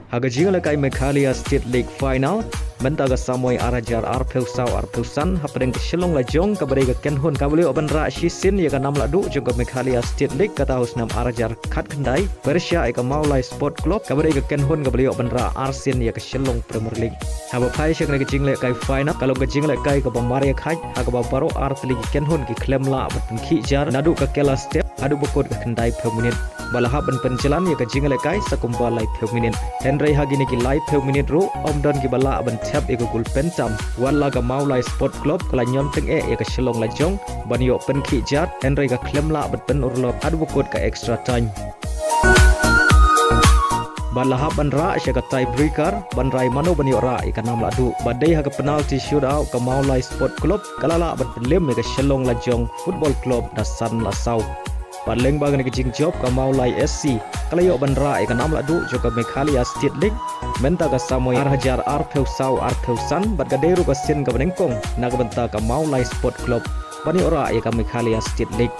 Haka jingle kai Meghalaya State League Final mentaga samoy arajar arpeusaw arpeusan hapadeng keselong lajong kabadai kenhon kabali oban ra Sien ya kanam ladu juga Meghalaya State League kata husnam arajar khat kendai Persia eka Mawlai Sport Club kabadai kenhon kabali oban ra Sien ya keselong Premier League. Haba pai syek nege jingle kai final kalau ke jingle kai ke pemaria khai haka baro art league kenhon ki klem la batun ki jar nadu ke kela step adu bokot ke kendai per minit balahab ban penjalan ya ke jingle kai sakumba live per minit Henry hagini ki live per minit ro omdon ki bala ban tap eko gul pentam wala ga Mawlai Sport Club kala nyon teng ya ke selong lajong ban yo pen ki jar Henry ga klem la bat pen urlop adu bokot ke extra time balahab ban ra syaka tie breaker ban rai mano ban yo ra ikanam ladu badai ha ke penalty shootout ke Mawlai Sport Club kalala ban penlem ke selong lajong football club dasan lasau Padleng bagan ke jing job ke Mawlai SC kalayo ban ra ikanam ladu juga Meghalaya State League menta ke samoy arhajar arpeusaw arpeusan bat gaderu ke Sien ke Nyngkong na ke benta ke Mawlai Sport Club bani ora ya ke Meghalaya State League